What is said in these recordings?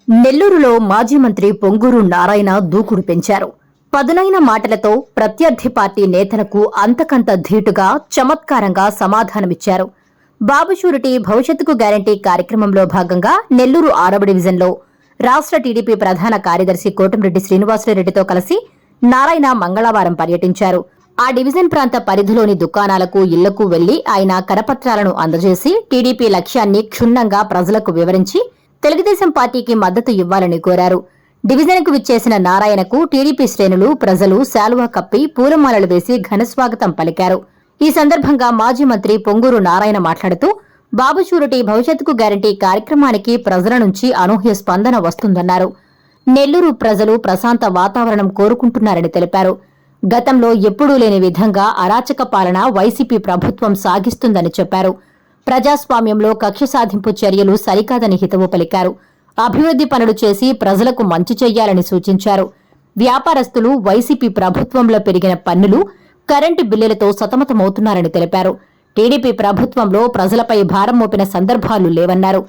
నెల్లూరులో మాజీ మంత్రి పొంగూరు నారాయణ దూకుడు పెంచారు. పదునైన మాటలతో ప్రత్యర్థి పార్టీ నేతలకు అంతకంత ధీటుగా చమత్కారంగా సమాధానమిచ్చారు. బాబు షూరిటీ భవిష్యత్తుకు గ్యారంటీ కార్యక్రమంలో భాగంగా నెల్లూరు 6వ డివిజన్లో రాష్ట్ర టీడీపీ ప్రధాన కార్యదర్శి కోటంరెడ్డి శ్రీనివాసరెడ్డితో కలిసి నారాయణ మంగళవారం పర్యటించారు. ఆ డివిజన్ ప్రాంత పరిధిలోని దుకాణాలకు, ఇళ్లకు వెళ్లి ఆయన కరపత్రాలను అందజేసి టీడీపీ లక్ష్యాన్ని క్షుణ్ణంగా ప్రజలకు వివరించి తెలుగుదేశం పార్టీకి మద్దతు ఇవ్వాలని కోరారు. డివిజన్కు విచ్చేసిన నారాయణకు టీడీపీ శ్రేణులు, ప్రజలు శాలువా కప్పి పూలమాలలు వేసి ఘనస్వాగతం పలికారు. ఈ సందర్భంగా మాజీ మంత్రి పొంగూరు నారాయణ మాట్లాడుతూ బాబు షూరిటీ భవిష్యత్తుకు గ్యారంటీ కార్యక్రమానికి ప్రజల నుంచి అనూహ్య స్పందన వస్తుందన్నారు. నెల్లూరు ప్రజలు ప్రశాంత వాతావరణం కోరుకుంటున్నారని తెలిపారు. గతంలో ఎప్పుడూ లేని విధంగా అరాచక పాలన వైసీపీ ప్రభుత్వం సాగిస్తుందని చెప్పారు. ప్రజాస్వామ్యంలో కక్ష సాధింపు చర్యలు సరికాదని హితవు పలికారు. అభివృద్ది పనులు చేసి ప్రజలకు మంచి చెయ్యాలని సూచించారు. వ్యాపారస్తులు వైసీపీ ప్రభుత్వంలో పెరిగిన పన్నులు, కరెంటు బిల్లులతో సతమతమవుతున్నారని తెలిపారు. టీడీపీ ప్రభుత్వంలో ప్రజలపై భారం మోపిన సందర్భాలు లేవన్నారు.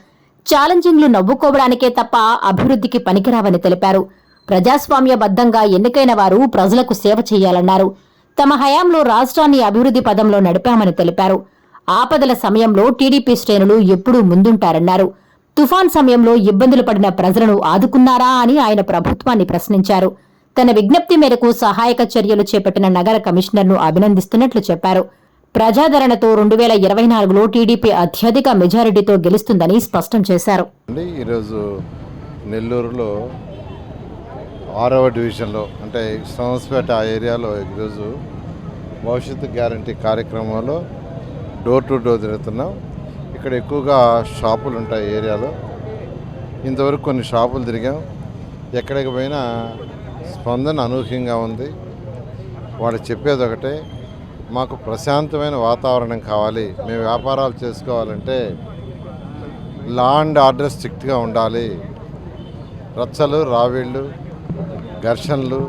ఛాలెంజింగ్లు నవ్వుకోవడానికే తప్ప అభివృద్దికి పనికిరావని తెలిపారు. ప్రజాస్వామ్యబద్దంగా ఎన్నికైన వారు ప్రజలకు సేవ చేయాలన్నారు. తమ హయాంలో రాష్ట్రాన్ని అభివృద్ది పదంలో నడిపామని తెలిపారు. ఆపదల సమయంలో టీడీపీ శ్రేణులు ఎప్పుడూ ముందుంటారన్నారు. తుఫాన్ సమయంలో ఇబ్బందులు పడిన ప్రజలను ఆదుకున్నారా అని ఆయన ప్రభుత్వాన్ని ప్రశ్నించారు. తన విజ్ఞప్తి మేరకు సహాయక చర్యలు చేపట్టిన నగర కమిషనర్ను అభినందిస్తున్నట్లు చెప్పారు. ప్రజాదరణతో 2024లో టీడీపీ అత్యధిక మెజారిటీతో గెలుస్తుందని స్పష్టం చేశారు. ఈరోజు నెల్లూరులో 6వ డివిజన్లో అంటే సంస్పేట ఆ ఏరియాలో ఈరోజు భవిష్యత్తు గ్యారంటీ కార్యక్రమంలో డోర్ టు డోర్ తిరుగుతున్నాం. ఇక్కడ ఎక్కువగా షాపులు ఉంటాయి ఏరియాలో. ఇంతవరకు కొన్ని షాపులు తిరిగాం. ఎక్కడికి పోయినా స్పందన అనూహ్యంగా ఉంది. వాళ్ళు చెప్పేది ఒకటే, మాకు ప్రశాంతమైన వాతావరణం కావాలి, మేము వ్యాపారాలు చేసుకోవాలంటే లా అండ్ ఆర్డర్ స్ట్రిక్ట్గా ఉండాలి, రచ్చలు, రావీళ్ళు, ఘర్షణలు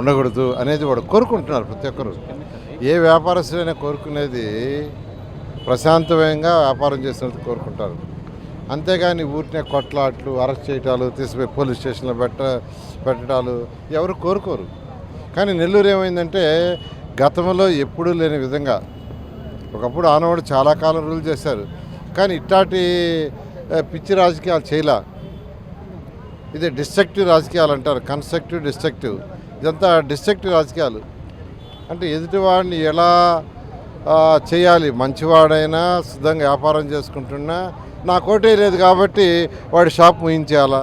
ఉండకూడదు అనేది వాడు కోరుకుంటున్నారు. ప్రతి ఒక్కరు, ఏ వ్యాపారస్తులైనా కోరుకునేది ప్రశాంతమైన వ్యాపారం చేసినట్టు కోరుకుంటారు. అంతేగాని ఊరినే కొట్లాట్లు, అరెస్ట్ చేయటాలు, తీసుకుపోయి పోలీస్ స్టేషన్లో పెట్టడాలు ఎవరు కోరుకోరు. కానీ నెల్లూరు ఏమైందంటే గతంలో ఎప్పుడూ లేని విధంగా, ఒకప్పుడు ఆనవాడు చాలా కాలం రూల్ చేశారు, కానీ ఇట్లాంటి పిచ్చి రాజకీయాలు చేయలా. ఇది డిస్ట్రక్టివ్ రాజకీయాలు అంటారు, కన్స్ట్రక్టివ్, డిస్ట్రక్టివ్. ఇదంతా డిస్ట్రక్టివ్ రాజకీయాలు. అంటే ఎదుటివాడిని ఎలా చేయాలి, మంచివాడైనా సిద్ధంగా వ్యాపారం చేసుకుంటున్నా నా కోటే లేదు కాబట్టి వాడి షాప్ ముయించాలా,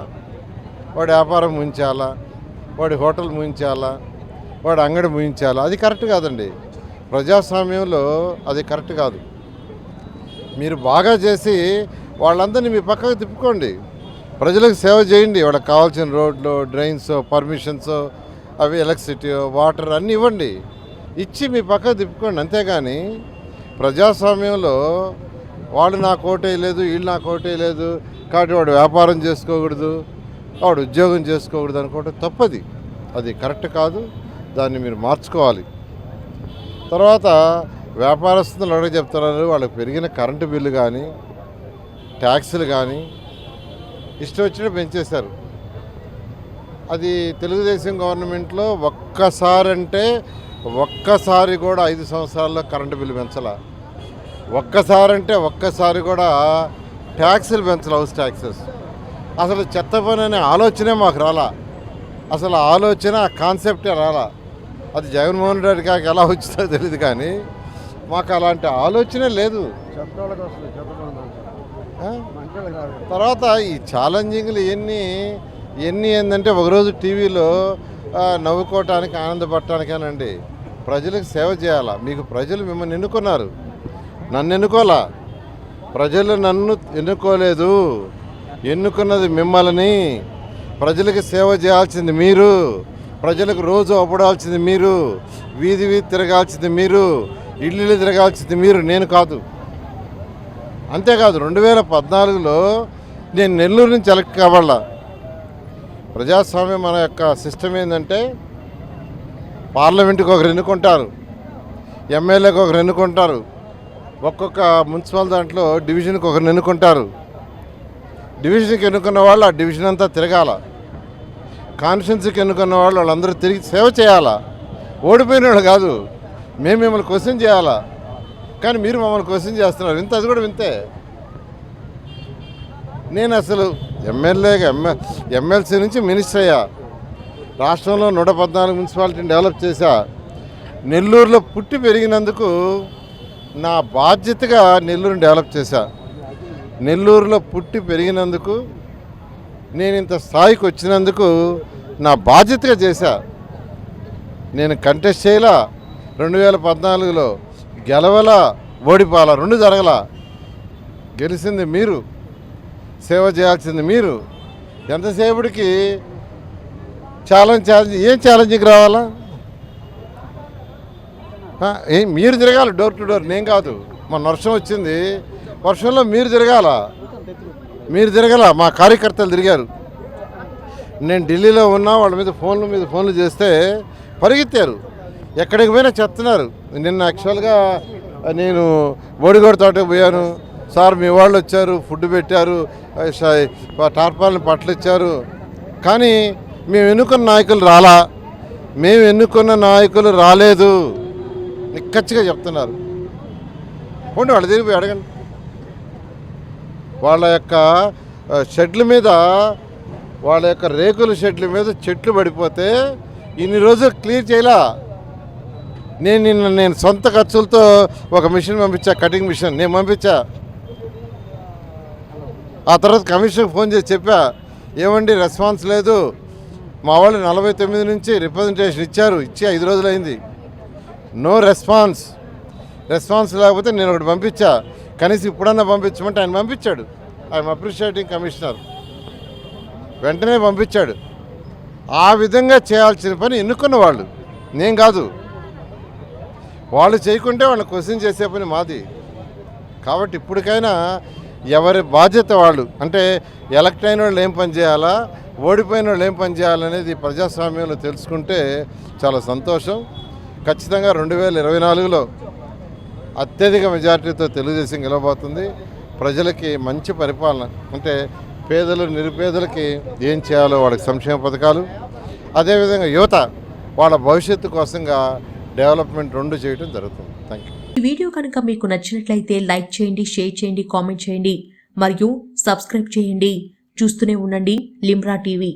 వాడి వ్యాపారం ముయించాలా, వాడి హోటల్ ముయించాలా, వాడి అంగడి ముయించాలా. అది కరెక్ట్ కాదండి. ప్రజాస్వామ్యంలో అది కరెక్ట్ కాదు. మీరు బాగా చేసి వాళ్ళందరినీ మీ పక్కకు తిప్పుకోండి, ప్రజలకు సేవ చేయండి. వాళ్ళకి కావాల్సిన రోడ్లు, డ్రైన్స్, పర్మిషన్స్, అవి ఎలక్ట్రిసిటీ, వాటర్ అన్నీ ఇవ్వండి. ఇచ్చి మీ పక్కకు తిప్పుకోండి. అంతేగాని ప్రజాస్వామ్యంలో వాడు నాకు ఓటే లేదు, వీళ్ళు నాకు ఓటే లేదు కాబట్టి వాడు వ్యాపారం చేసుకోకూడదు, వాడు ఉద్యోగం చేసుకోకూడదు అనుకోవటం తప్పది. అది కరెక్ట్ కాదు. దాన్ని మీరు మార్చుకోవాలి. తర్వాత వ్యాపారస్తులు అడిగి చెప్తున్నారు, వాళ్ళకి పెరిగిన కరెంటు బిల్లు కానీ, ట్యాక్సులు కానీ ఇష్టం వచ్చినట్టు పెంచేశారు. అది తెలుగుదేశం గవర్నమెంట్లో ఒక్కసారి కూడా 5 సంవత్సరాల్లో కరెంటు బిల్లు పెంచాల. ఒక్కసారి కూడా ట్యాక్సులు పెంచాలి, హౌస్ ట్యాక్సెస్. అసలు చెత్త పని అనే ఆలోచనే మాకు రాలా. అసలు ఆలోచన, కాన్సెప్టే రాలా. అది జగన్మోహన్ రెడ్డి గారికి ఎలా వచ్చిందో తెలియదు, కానీ మాకు అలాంటి ఆలోచనే లేదు. తర్వాత ఈ ఛాలెంజింగ్లు ఎన్ని ఏంటంటే ఒకరోజు టీవీలో నవ్వుకోవటానికి, ఆనందపడటానికేనండి. ప్రజలకు సేవ చేయాలా. మీకు ప్రజలు మిమ్మల్ని ఎన్నుకున్నారు, నన్ను ఎన్నుకోలా. ప్రజలు నన్ను ఎన్నుకోలేదు, ఎన్నుకున్నది మిమ్మల్ని. ప్రజలకు సేవ చేయాల్సింది మీరు, ప్రజలకు రోజు అవ్వడాల్సింది మీరు, వీధి తిరగాల్సింది మీరు, ఇల్లు తిరగాల్సింది మీరు, నేను కాదు. అంతేకాదు 2014లో నేను నెల్లూరు నుంచి ఎలక్ట్ కావాలా. ప్రజాస్వామ్యం మన యొక్క సిస్టమ్ ఏంటంటే పార్లమెంటుకి ఒకరు ఎన్నుకుంటారు, ఎమ్మెల్యేకి ఒకరు ఎన్నుకుంటారు, ఒక్కొక్క మున్సిపల్ దాంట్లో డివిజన్కి ఒకరిని ఎన్నుకుంటారు. డివిజన్కి ఎన్నుకున్న వాళ్ళు ఆ డివిజన్ అంతా తిరగాల, కాన్స్టిట్యున్సీకి ఎన్నుకున్న వాళ్ళు వాళ్ళందరూ తిరిగి సేవ చేయాలా. ఓడిపోయిన వాళ్ళు కాదు, మేము మిమ్మల్ని క్వశ్చన్ చేయాలా, కానీ మీరు మమ్మల్ని క్వశ్చన్ చేస్తున్నారు. వింత, అది కూడా వింతే. నేను అసలు ఎమ్మెల్సీ నుంచి మినిస్టర్ అయ్యా, రాష్ట్రంలో 114 మున్సిపాలిటీని డెవలప్ చేశా. నెల్లూరులో పుట్టి పెరిగినందుకు నా బాధ్యతగా నెల్లూరుని డెవలప్ చేశా. నెల్లూరులో పుట్టి పెరిగినందుకు, నేను ఇంత స్థాయికి వచ్చినందుకు నా బాధ్యతగా చేశా. నేను కంటెస్ట్ చేయలా, 2014లో గెలవలా, ఓడిపోలా, 2 జరగల. గెలిచింది మీరు, సేవ చేయాల్సింది మీరు. ఎంతసేపటికి ఛాలెంజ్ ఏం ఛాలెంజ్కి రావాలా? మీరు తిరగాలి డోర్ టు డోర్, నేను కాదు. మన వర్షం వచ్చింది, వర్షంలో మీరు తిరగాల, మా కార్యకర్తలు తిరిగారు. నేను ఢిల్లీలో ఉన్నా, వాళ్ళ మీద ఫోన్లు చేస్తే పరిగెత్తారు, ఎక్కడికి పోయినా చెప్తున్నారు. నిన్న యాక్చువల్గా నేను బోడిగోడ తోటకు పోయాను. సార్ మీ వాళ్ళు వచ్చారు, ఫుడ్ పెట్టారు, టార్పాలను పట్లు ఇచ్చారు, కానీ మేము ఎన్నుకున్న నాయకులు రాలేదు నిక్కచ్చిగా చెప్తున్నారు. పోండి వాళ్ళు తిరిగిపోయి అడగండి. వాళ్ళ యొక్క షెడ్ల మీద, వాళ్ళ యొక్క రేకుల షెడ్ల మీద చెట్లు పడిపోతే ఇన్ని రోజులు క్లియర్ చేయలా. నేను సొంత ఖర్చులతో ఒక మిషన్ పంపించా, కటింగ్ మిషన్ నేను పంపించా. ఆ తర్వాత కమిషన్కి ఫోన్ చేసి చెప్పా, ఏమండి రెస్పాన్స్ లేదు, మా వాళ్ళు 49 నుంచి రిప్రజెంటేషన్ ఇచ్చి 5 రోజులైంది, నో రెస్పాన్స్ లేకపోతే నేను ఒకటి పంపించా, కనీసం ఇప్పుడన్నా పంపించమంటే ఆయన పంపించాడు. ఐఎమ్ అప్రిషియేటింగ్ కమిషనర్, వెంటనే పంపించాడు. ఆ విధంగా చేయాల్సిన పని ఎన్నుకున్న వాళ్ళు, నేను కాదు. వాళ్ళు చేయకుంటే వాళ్ళని క్వశ్చన్ చేసే పని మాది. కాబట్టి ఇప్పటికైనా ఎవరి బాధ్యత వాళ్ళు, అంటే ఎలక్ట్ అయిన వాళ్ళు ఏం పని చేయాలా, ఓడిపోయిన వాళ్ళు ఏం పని చేయాలనేది ప్రజాస్వామ్యంలో తెలుసుకుంటే చాలా సంతోషం. ఖచ్చితంగా 2024లో అత్యధిక మెజార్టీతో తెలుగుదేశం గెలవబోతుంది. ప్రజలకి మంచి పరిపాలన, అంటే పేదలు నిరుపేదలకి ఏం చేయాలో వాళ్ళకి సంక్షేమ పథకాలు, అదేవిధంగా యువత వాళ్ళ భవిష్యత్తు కోసంగా డెవలప్మెంట్ 2 చేయడం జరుగుతుంది. Thank you. ఈ వీడియో కనుక మీకు నచ్చినట్లయితే లైక్ చేయండి, షేర్ చేయండి, కామెంట్ చేయండి మరియు సబ్స్క్రైబ్ చేయండి. చూస్తూనే ఉండండి లిమ్రా టీవీ.